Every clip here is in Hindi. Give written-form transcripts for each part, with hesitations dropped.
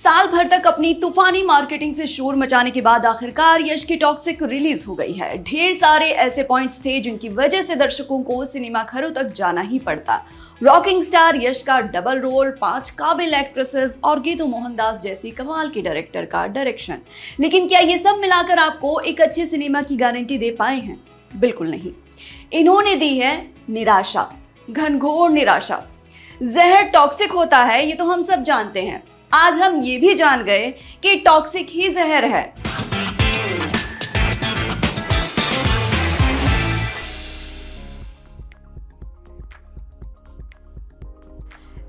साल भर तक अपनी तूफानी मार्केटिंग से शोर मचाने के बाद आखिरकार यश की टॉक्सिक रिलीज हो गई है। ढेर सारे ऐसे पॉइंट्स थे जिनकी वजह से दर्शकों को सिनेमा घरों तक जाना ही पड़ता। रॉकिंग स्टार यश का डबल रोल, 5 काबिल एक्ट्रेसेस और गीतू मोहनदास जैसी कमाल की डायरेक्टर का डायरेक्शन। लेकिन क्या ये सब मिलाकर आपको एक अच्छे सिनेमा की गारंटी दे पाए हैं? बिल्कुल नहीं। इन्होंने दी है निराशा, घनघोर निराशा। जहर टॉक्सिक होता है, ये तो हम सब जानते हैं। आज हम ये भी जान गए कि टॉक्सिक ही जहर है।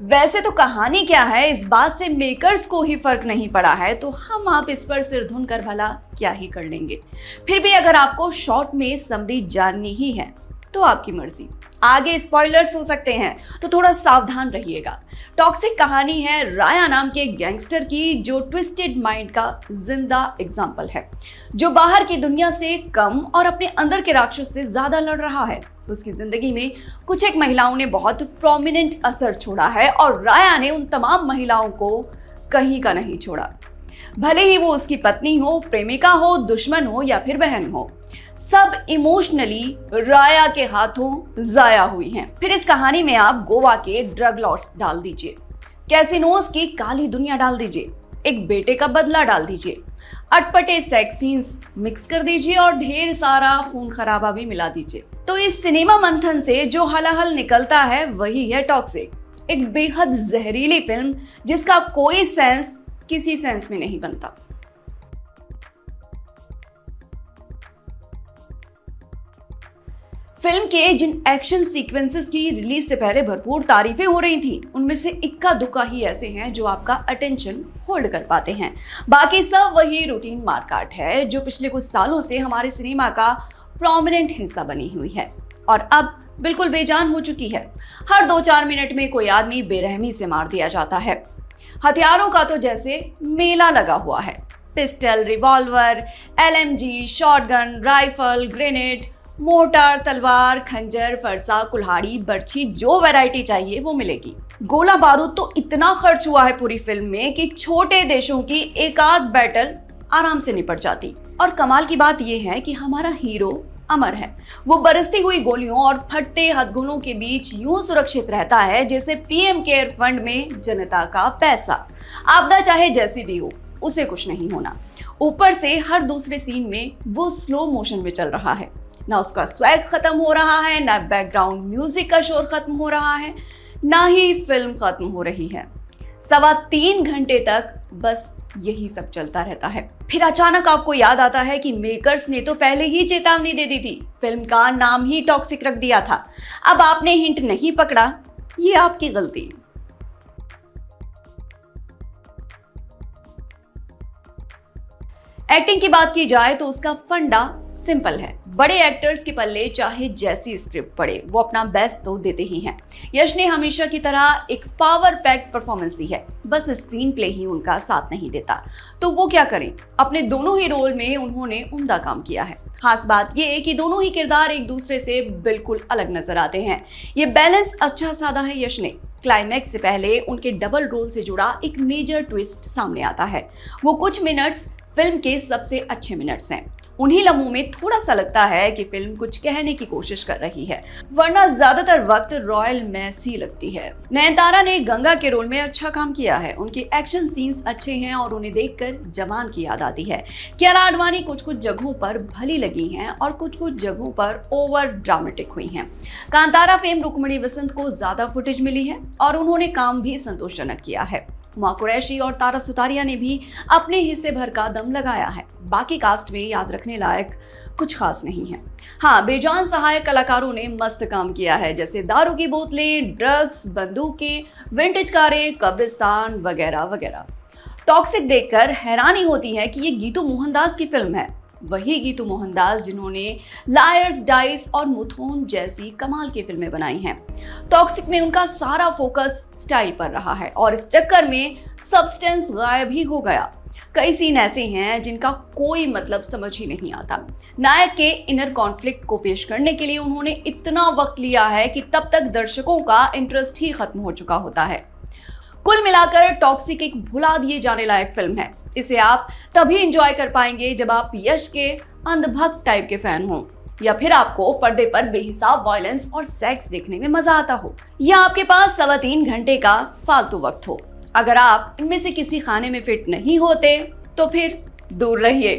वैसे तो कहानी क्या है, इस बात से मेकर्स को ही फर्क नहीं पड़ा है, तो हम आप इस पर सिर धुन कर भला क्या ही कर लेंगे। फिर भी अगर आपको शॉर्ट में समरी जाननी ही है तो आपकी मर्जी। आगे स्पॉयलर्स हो सकते हैं, तो थोड़ा सावधान रहिएगा। टॉक्सिक कहानी है राया नाम के गैंगस्टर की, जो ट्विस्टेड माइंड का जिंदा एग्जाम्पल है, जो बाहर की दुनिया से कम और अपने अंदर के राक्षस से ज्यादा लड़ रहा है। उसकी जिंदगी में कुछ एक महिलाओं ने बहुत प्रोमिनेंट असर छोड़ा है और राया ने उन तमाम महिलाओं को कहीं का नहीं छोड़ा, भले ही वो उसकी पत्नी हो, प्रेमिका हो, दुश्मन हो या फिर बहन हो। सब इमोशनली राया के हाथों जाया हुई हैं। फिर इस कहानी में आप गोवा के ड्रग लॉर्ड्स डाल दीजिए, कैसीनोज की काली दुनिया डाल दीजिए, एक बेटे का बदला डाल दीजिए, अटपटे सेक्स सीन्स मिक्स कर दीजिए और ढेर सारा खून खराबा भी मिला दीजिए। तो इस सिनेमा मंथन से जो हलाहल निकलता है वही है टॉक्सिक, एक बेहद जहरीली फिल्म जिसका कोई सेंस किसी सेंस में नहीं बनता। फिल्म के जिन एक्शन सीक्वेंसेस की रिलीज से पहले भरपूर तारीफें हो रही थी, उनमें से इक्का दुक्का ही ऐसे हैं जो आपका अटेंशन होल्ड कर पाते हैं। बाकी सब वही रूटीन मारकाट है जो पिछले कुछ सालों से हमारे सिनेमा का प्रोमिनेंट हिस्सा बनी हुई है और अब बिल्कुल बेजान हो चुकी है। हर 2-4 मिनट में कोई आदमी बेरहमी से मार दिया जाता है। हथियारों का तो जैसे मेला लगा हुआ है। Pistol, revolver, LMG, shotgun, rifle, grenade, mortar, तलवार, खंजर, फरसा, कुल्हाड़ी, बर्छी, जो वैरायटी चाहिए वो मिलेगी। गोला बारूद तो इतना खर्च हुआ है पूरी फिल्म में कि छोटे देशों की एक आध बैटल आराम से निपट जाती। और कमाल की बात यह है कि हमारा हीरो अमर है। वो बरसती हुई गोलियों और फटते हथगोलों के बीच यूं सुरक्षित रहता है जैसे PM केयर फंड में जनता का पैसा। आपदा चाहे जैसी भी हो, उसे कुछ नहीं होना। ऊपर से हर दूसरे सीन में वो स्लो मोशन में चल रहा है। ना उसका स्वैग खत्म हो रहा है, ना बैकग्राउंड म्यूजिक का शोर खत्म हो रहा है, ना ही फिल्म खत्म हो रही है। 3.25 घंटे तक बस यही सब चलता रहता है। फिर अचानक आपको याद आता है कि मेकर्स ने तो पहले ही चेतावनी दे दी थी, फिल्म का नाम ही टॉक्सिक रख दिया था। अब आपने हिंट नहीं पकड़ा, ये आपकी गलती। एक्टिंग की बात की जाए तो उसका फंडा सिंपल है। बड़े एक्टर्स के पल्ले चाहे जैसी स्क्रिप्ट पड़े, वो अपना बेस्ट तो देते ही हैं। यश ने हमेशा की तरह एक पावर पैक्ड परफॉर्मेंस दी है, बस स्क्रीन प्ले ही उनका साथ नहीं देता। तो वो क्या करें, अपने दोनों ही रोल में उन्होंने उम्दा काम किया है। खास बात ये है कि दोनों ही किरदार एक दूसरे से बिल्कुल अलग नजर आते हैं। ये बैलेंस अच्छा साधा है यश ने। क्लाइमैक्स से पहले उनके डबल रोल से जुड़ा एक मेजर ट्विस्ट सामने आता है। वो कुछ मिनट्स फिल्म के सबसे अच्छे मिनट्स हैं। उन्हीं लम्हों में थोड़ा सा लगता है कि फिल्म कुछ कहने की कोशिश कर रही है, वरना ज्यादातर वक्त रॉयल मैस ही लगती है। नयनतारा ने गंगा के रोल में अच्छा काम किया है। उनके एक्शन सीन्स अच्छे हैं और उन्हें देखकर जवान की याद आती है। कियारा आडवाणी कुछ कुछ जगहों पर भली लगी हैं और कुछ कुछ जगहों पर ओवर ड्रामेटिक हुई हैं। कांतारा फेम रुक्मिणी वसंत को ज्यादा फुटेज मिली है और उन्होंने काम भी संतोषजनक किया है। हुमा कुरैशी और तारा सुतारिया ने भी अपने हिस्से भर का दम लगाया है। बाकी कास्ट में याद रखने लायक कुछ खास नहीं है। हाँ, बेजान सहायक कलाकारों ने मस्त काम किया है, जैसे दारू की बोतलें, ड्रग्स, बंदूकें, विंटेज कारें, कब्रिस्तान वगैरह वगैरह। टॉक्सिक देखकर हैरानी होती है कि ये गीतू मोहनदास की फिल्म है। वही गीतू मोहनदास जिन्होंने लायर्स, डाइस और मुथोन जैसी कमाल की फिल्में बनाई हैं। टॉक्सिक में उनका सारा फोकस स्टाइल पर रहा है और इस चक्कर में सब्सटेंस गायब ही हो गया। कई सीन ऐसे हैं जिनका कोई मतलब समझ ही नहीं आता। नायक के इनर कॉन्फ्लिक्ट को पेश करने के लिए उन्होंने इतना वक्त लिया है कि तब तक दर्शकों का इंटरेस्ट ही खत्म हो चुका होता है। कुल मिलाकर टॉक्सिक एक भुला दिए जाने लायक फिल्म है। इसे आप तभी एंजॉय कर पाएंगे जब आप यश के अंधभक्त टाइप के फैन हो, या फिर आपको पर्दे पर बेहिसाब वायलेंस और सेक्स देखने में मजा आता हो, या आपके पास 3.25 घंटे का फालतू वक्त हो। अगर आप इनमें से किसी खाने में फिट नहीं होते तो फिर दूर रहिए।